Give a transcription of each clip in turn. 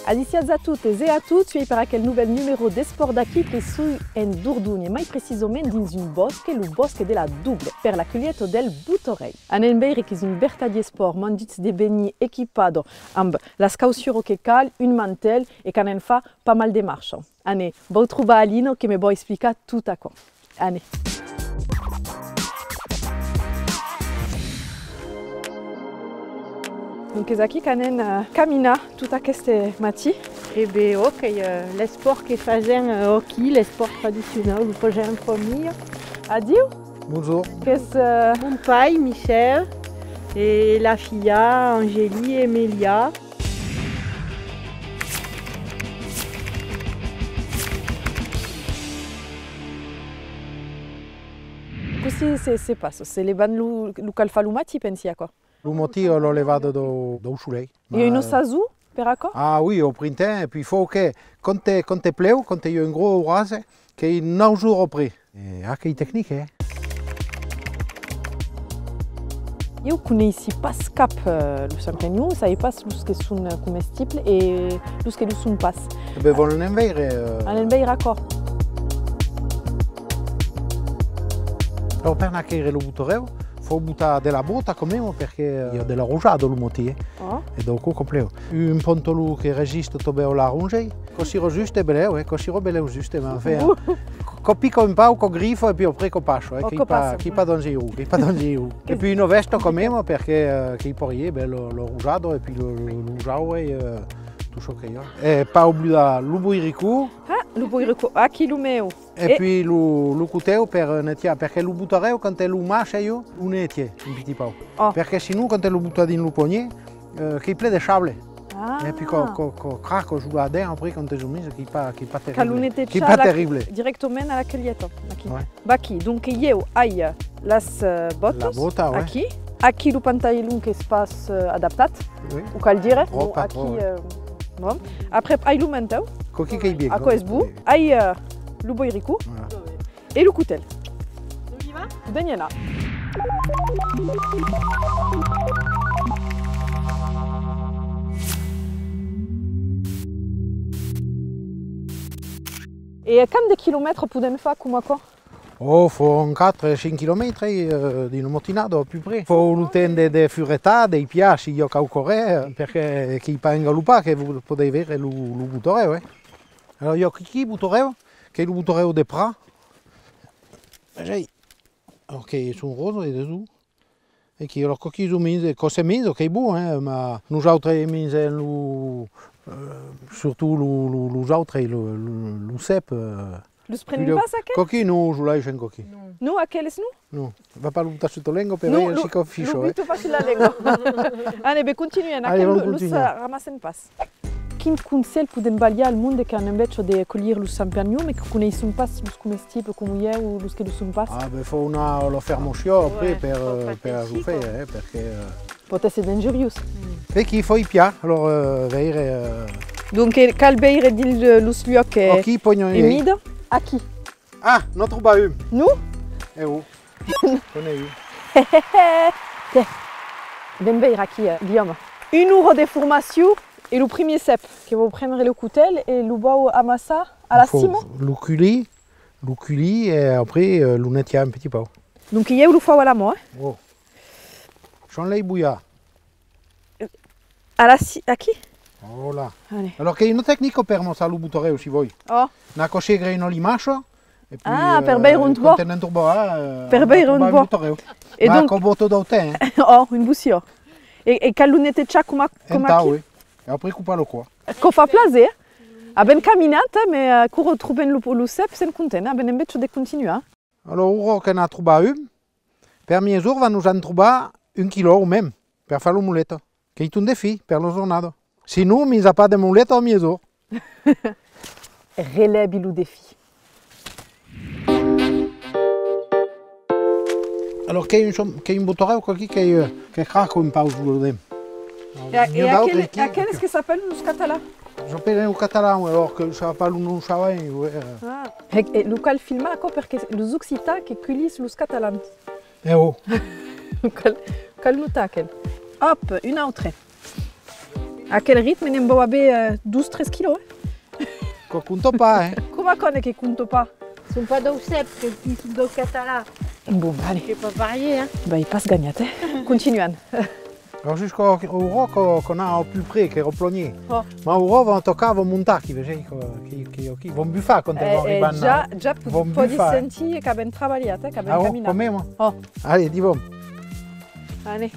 Adiciats a tutte e a tutti per aquel nouvel numéro de Sport d'Aki che su en Dordogne, mai precisament dins un bosque, lo bosque de la Double, per la Cuglietto del Butorei. Anem beire che un bertadier sport mandits de beni equipado amb la scaussuro che cal, un mantel e canen fa pas mal de marchand. Ane, vau trobar Alino che me bo explica tout a quoi. Ane. Donc aquí canen camina tout aquest matí. E bé, ok, l'esport que fagen aquí, l'esport traditionnel, ho fagen en família. Adieu. Bonjour. Mon pai, Michel, et la filla, Angélie et Mélia. Così se passa, se levan lo calfa lo mati pensi a quoi? Le moti l'ho levato da Usulei. Il y a une osazou, per accord? Ah oui, au printemps, et puis il faut que quand te pleu, quand il y a un gros orage, qu'il y ait 9 jours après. Ah, quelle technique, hein? Eu conheci pas cap lo champignon, savais pas los que sunt comestibles et los que lo sunt pas. Ben, volen veire. En beir accord. Alors, per naquere lo butoreu, faut buttare della bota come perché il y a della rugiada lo moti, Oh. e dopo compleo. Un pontolo che resiste tobeo la runge, così giusto e beleu, così beleu giusto, ma fait. Copico un pau con grifo e più preco pascio, che pa dongiu, che pa dongiu. E poi un vesto come perché che porrier lo rugiado e poi lo usau e tutto ciò che io. E pa oubliare lo buiricu. Ah, lo boirico, aqui lo meu. E poi lo cuteu per nettiare, perché lo buttareu quando lo mascia io, lo nettie un petit po'. Oh. Perché se no quando lo butta in lo pogné, che ple de sable. Ah. E poi craco giù là dentro, après quand tu mise, che pa terrible. Calunete Che pa terrible. Directement à la Cuglietto. Ouais. Baki, donc eu ai las botas. La bota, ouais. Aqui. Aqui lo pantalon che spas adaptat. Oui. O cal dire. Oh, pas aqui. trop, Bon. Après ai lo manteu. Coquille che bien. A quoi est-ce beau? Ai lo boirico. Voilà. Et le coutel. On y va? Daniela. Et combien de kilomètres podem fa com quoi? Oh, faut 4-5 km di una mattinata più près. Faut l'utende de fureta, dei piaci, io cau corre, perché chi pa ingalupà che potete vedere lo butoreo, Allora io chi butoreo, che è lo butoreo de pra. Ok, sono roso e desù. E che lo cocchi su mise, cose mise, che è buono, ma nous autres mise surtout nous autres lo sep. Lo sprendem pas aquel? Coquille non, je l'ai un coquille. No, aquel es no? No, va pas l'utar sotto lengo per No, il chico fiscio. Lo bito pas sulla lingua. Allez, be continuen, aquel vamos lo continuar. ramassen pas. Quin consell podem balia al monde che invece de collir lo champignon, mais que connaissons pas los comestibles come eu ou los que lo sunt pas? Ah, beh, faut lo fermocio après Ouais, per faut ajouter, pas perché... Pot essere dangerous. E chi fa i pia, allora veire... Donc, cal beire dil los luoc e Chi pogno i... mid, a chi? Ah, non trouva un. Nu? Eh oh, con eu. Ben beire a chi, Guillaume. Une heure de formation et le premier cep, que vous prendrez le coutel et le bois amassa à la cime. Lo culi et après lo nettia un petit peu. Donc, il y a le foie à la main. Oh. J'en l'ai bouillat. À qui? Oh là. Allez. Alors che è una tecnica per mostrare lo butoreo si vuoi. Oh. Una coscegre in limascio. E poi, Ah, per beire un tubo. Contenent un tubo, Per beire un tubo. butoreo. Et Ma donc, con botto d'autè, oh, une boussure. Et calunette tcha comme Enta, oui. E après coupalo qua. Qu'on fa plaisir. A ben caminata, mais qu'on retrouve le cep, c'est content. A ben invece de continuer. Alors, ora che ne troba un, per mie jours va nous en trobar 1 kilo ou même, per fare lo muletto. Che è un défi per lo giornata. Se no, mi sa pas de muletto a mie jours. Relève le défi. Alors, che è un butoreo qui che craco un po' sullo dem. Et à quel est-ce que ça s'appelle le catalan? J'appelle au catalan, alors que ça va pas le nom savait. Ah. E local filma acolo perché los occitans che culis los catalans. Eh oh. Cal nu taquel. Hop, une autre. A quel rythme ne boa be 12-13 kilos? Che conto pas, hein. Come conne che conto pas? Sunt pas d'au sep, que qui sunt d'au catala. Bon, allez. C'est pas varié, hein. Bah, il passe gagnat, Continuan. Alors jusqu'au uro qu'on a au plus près, che è roplogné. Oh. Ma uro vão tocar, vão montar, che vedi, che vão buffare quando vão arrivare. Già Vom può di buffare. sentire che abbiamo travagliato, che Ah, abbiamo oh, camminato. comemo? Oh, Allez, dis bon. allez.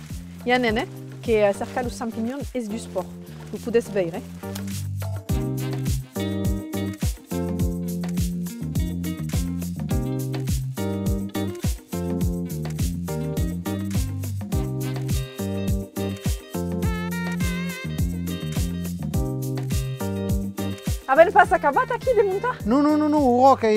Il y a un nene qui cerca le champignon et du sport. Vous pouvez se veiller. Avem pas acabat aqui de montar? Non, uro che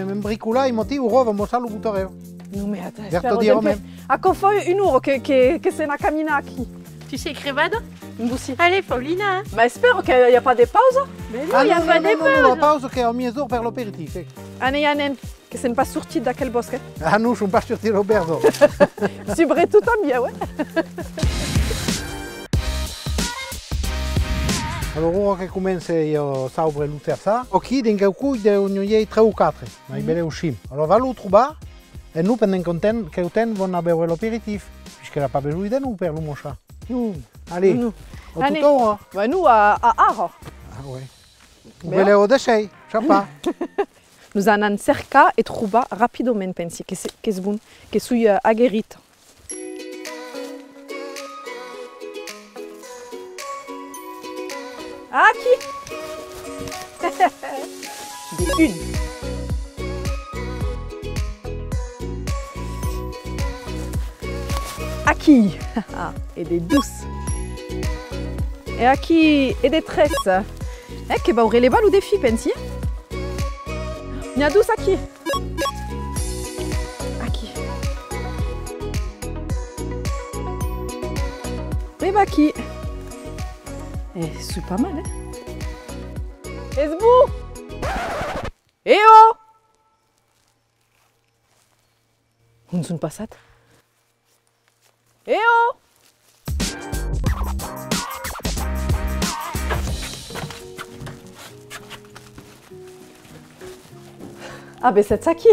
imbricolai, motivo, uro vão mostrar o butoreo. Non mais attends, Verto dire même. A confo une euro che se na camina aqui. Tu sais crevado? Imboussi. Allez, Paulina. Hein. Ma spero che n'y a pas de pause. Mais non, Ah, il n'y a pas de la pause. pausa che è a mezzo per l'aperitif. Ane yanen, che se ne pas sorti da quel bosque. Ah, non, sono pas sorti Roberto. Subre tout en bien, ouais. Allora, ora che comincia io saubre lo terza, qui din che cui de ogni 3 o 4, ma i belle uscim. Allora va lo trobar e nu pendem content che uten von avere l'aperitif, puisque la pas besoin de nous per lo mocha. Allez, Nous. au Allez. tutto ora. Bah, nous, à Aro, Ah ouais. Bien. Belle o de sei, chapa. nous en cerca et trouba rapidement, pensi, che c'est bon, che sui aguerrit. Aqui! Des une. Aqui! Et des douces. Et aqui, et des tresses. Che va aurre le balles ou des filles, pensi? Il y a douce aqui. Aqui. Et bah aqui. Et c'est pas mal, hein? Et c'est beau! Et oh! On ne sonne pas ça? Et oh! Ah, ben c'est ça qui?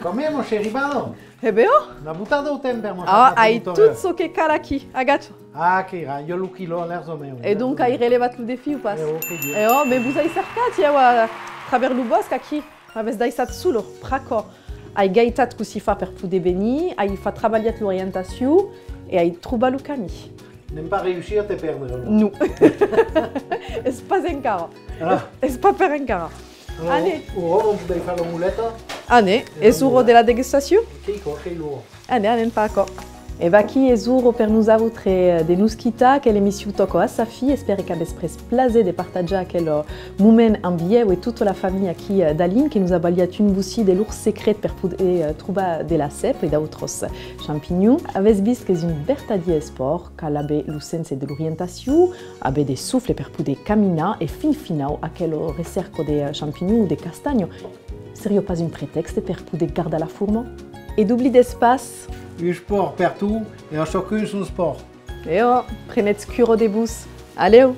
Come mon chéri Bado? Eh ben oh! Una buttata o tempo per mo. Ah, hai tout ce che cala aqui, agacho. Ah, che ra, io lo chilo all'erzo meo. Et donc, hai relevat le défi ou pas? ok, Dio. E oh, mais vous avez cercat, a travers le bosque aqui. Aves daisat sulo, praco. Hai gaitat cusifa per pude veni, hai fa travagliat l'orientation et hai trouba le cami. Nem pas réussir a te perdre. Nous. Es pas encara. Es pas per encara. Allez. Ora non devi fare la muletta? Ane, esuro de la degustation? Che loro. Ane, paco. E va qui esuro per nous avutre de nuskita che l'emissione tocco a sa fille. Espero che abbiate plaisir de partager quel moment ambient et toute la famille qui d'Aline qui nous a baliat une boussie de l'ours secret per poder trouver de la cèpe et d'autres champignons. Avez vist que une vertadie sport qu'alabe l'usense de l'orientation, abe des souffles per poder camina et finau a quel recerco de champignons ou de castagno. Serio pas un prétexte per poder garder la fourme? Et d'oubli d'espace. Un sport partout et en chacun son sport. Et oh, prenez curo des bousses. Allez! Oh.